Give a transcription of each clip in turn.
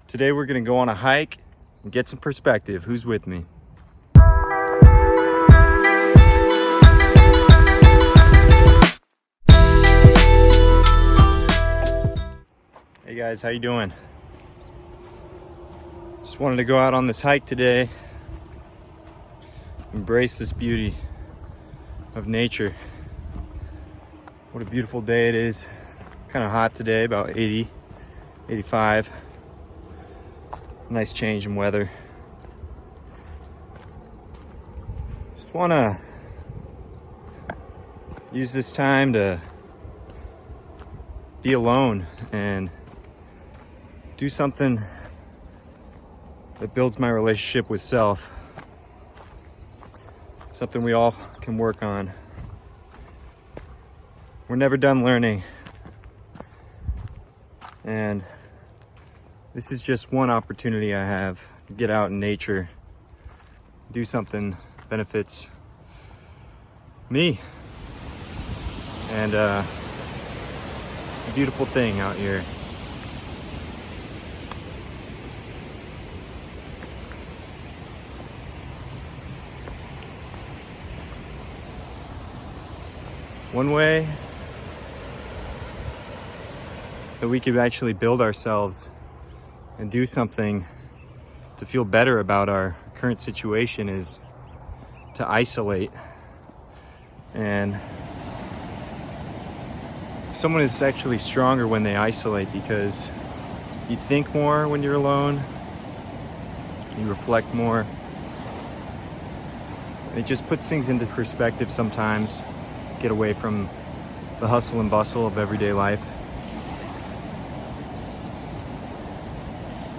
Today we're gonna go on a hike and get some perspective. Who's with me? Hey guys, how you doing? Just wanted to go out on this hike today. Embrace this beauty of nature. What a beautiful day it is. Kind of hot today, about 80, 85. Nice change in weather. Just want to use this time to be alone and do something that builds my relationship with self. Something we all can work on. We're never done learning. And this is just one opportunity I have to get out in nature, do something that benefits me. And it's a beautiful thing out here. One way that we could actually build ourselves and do something to feel better about our current situation is to isolate. And someone is actually stronger when they isolate, because you think more when you're alone, you reflect more. It just puts things into perspective sometimes. Get away from the hustle and bustle of everyday life.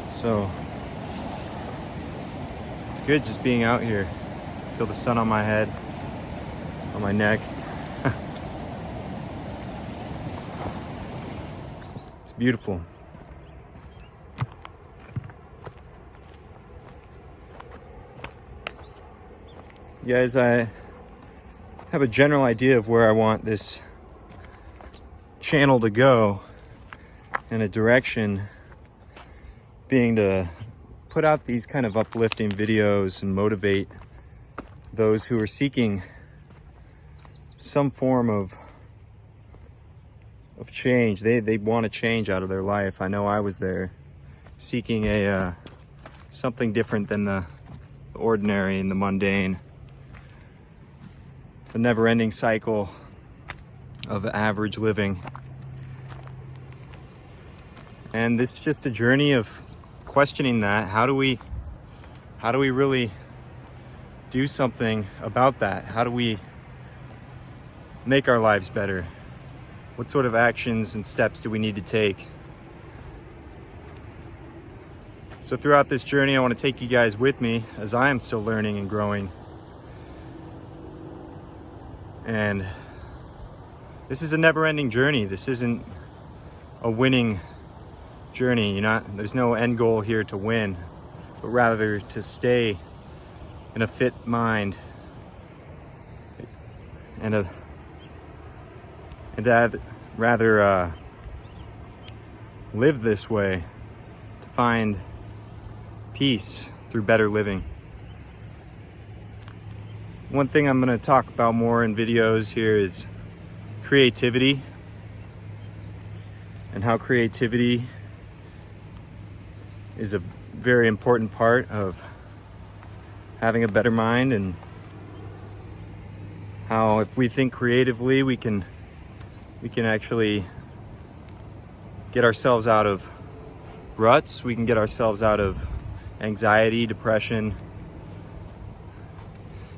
So it's good just being out here. Feel the sun on my head, on my neck. It's beautiful. You guys, I have a general idea of where I want this channel to go, and a direction being to put out these kind of uplifting videos and motivate those who are seeking some form of change. They want to change out of their life. I know I was there, seeking a something different than the ordinary and the mundane, the never-ending cycle of average living. And this is just a journey of questioning that. How do we really do something about that? How do we make our lives better? What sort of actions and steps do we need to take? So throughout this journey, I want to take you guys with me as I am still learning and growing. And this is a never-ending journey. This isn't a winning journey. There's no end goal here to win, but rather to stay in a fit mind and to rather live this way, to find peace through better living. One thing I'm going to talk about more in videos here is creativity, and how creativity is a very important part of having a better mind, and how if we think creatively, we can actually get ourselves out of ruts. We can get ourselves out of anxiety, depression,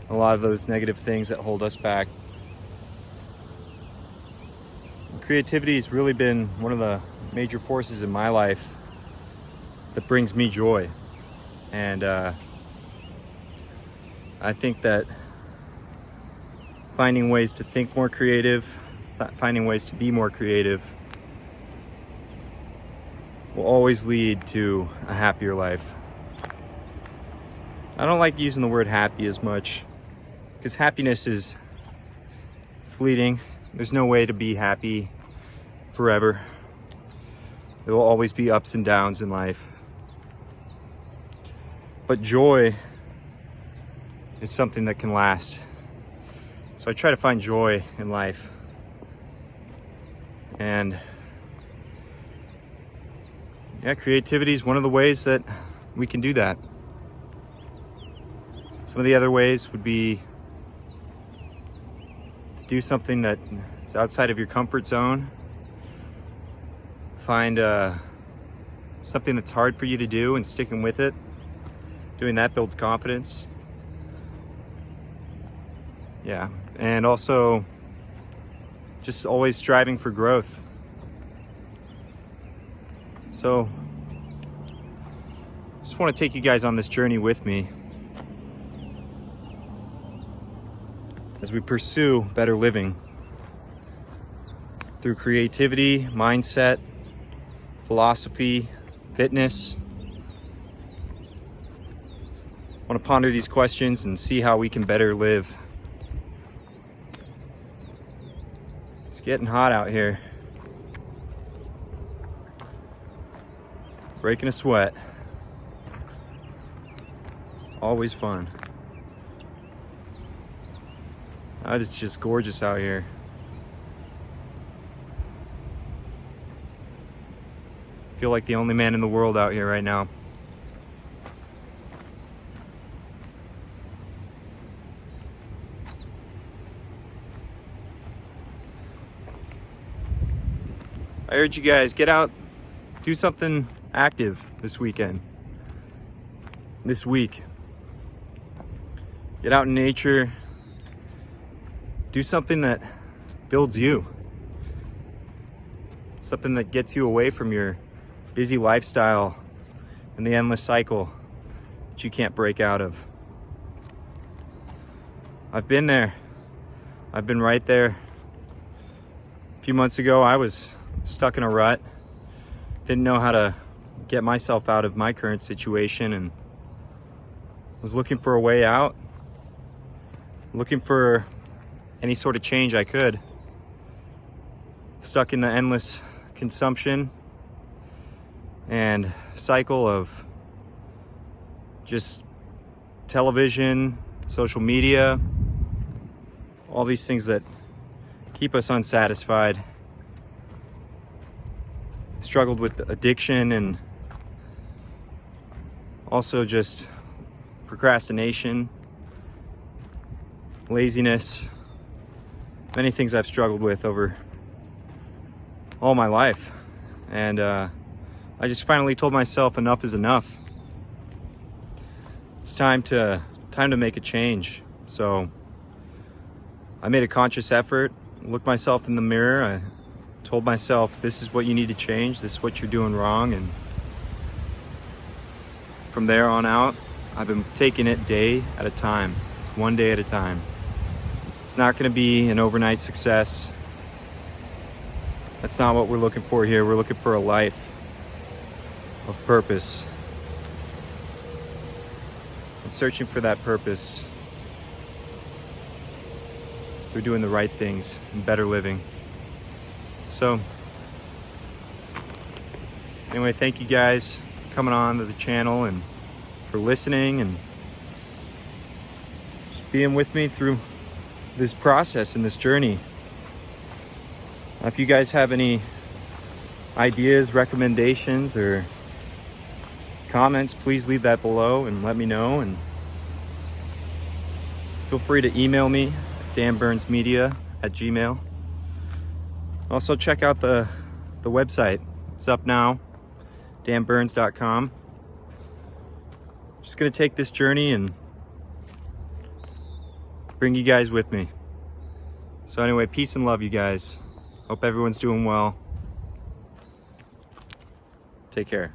a lot of those negative things that hold us back. Creativity has really been one of the major forces in my life that brings me joy. And I think that finding ways to think more creative, finding ways to be more creative, will always lead to a happier life. I don't like using the word happy as much, because happiness is fleeting. There's no way to be happy forever. There will always be ups and downs in life. but joy is something that can last. So I try to find joy in life. And yeah, creativity is one of the ways that we can do that. Some of the other ways would be to do something that is outside of your comfort zone. Find something that's hard for you to do and sticking with it. Doing that builds confidence. Yeah, and also just always striving for growth. So, just want to take you guys on this journey with me as we pursue better living through creativity, mindset, philosophy, fitness. I want to ponder these questions and see how we can better live. It's getting hot out here. Breaking a sweat. Always fun. Oh, it's just gorgeous out here. I feel like the only man in the world out here right now. I urge you guys, get out, do something active this weekend, this week. Get out in nature, do something that builds you, something that gets you away from your busy lifestyle and the endless cycle that you can't break out of. I've been there. I've been right there. A few months ago, I was stuck in a rut. Didn't know how to get myself out of my current situation and was looking for a way out. Looking for any sort of change I could. Stuck in the endless consumption and cycle of just television, social media, all these things that keep us unsatisfied. Struggled with addiction and also just procrastination, laziness, many things I've struggled with over all my life. And I just finally told myself enough is enough. It's time to make a change. So I made a conscious effort, looked myself in the mirror. I told myself, this is what you need to change. This is what you're doing wrong. And from there on out, I've been taking it day at a time. It's one day at a time. It's not going to be an overnight success. That's not what we're looking for here. We're looking for a life of purpose. And searching for that purpose through doing the right things and better living. So, anyway, thank you guys for coming on to the channel and for listening and just being with me through this process and this journey. If you guys have any ideas, recommendations, or comments, please leave that below and let me know. And feel free to email me at danburnsmedia@gmail.com. Also check out the website. It's up now, danburns.com. Just gonna take this journey and bring you guys with me. So anyway, peace and love, you guys. Hope everyone's doing well. Take care.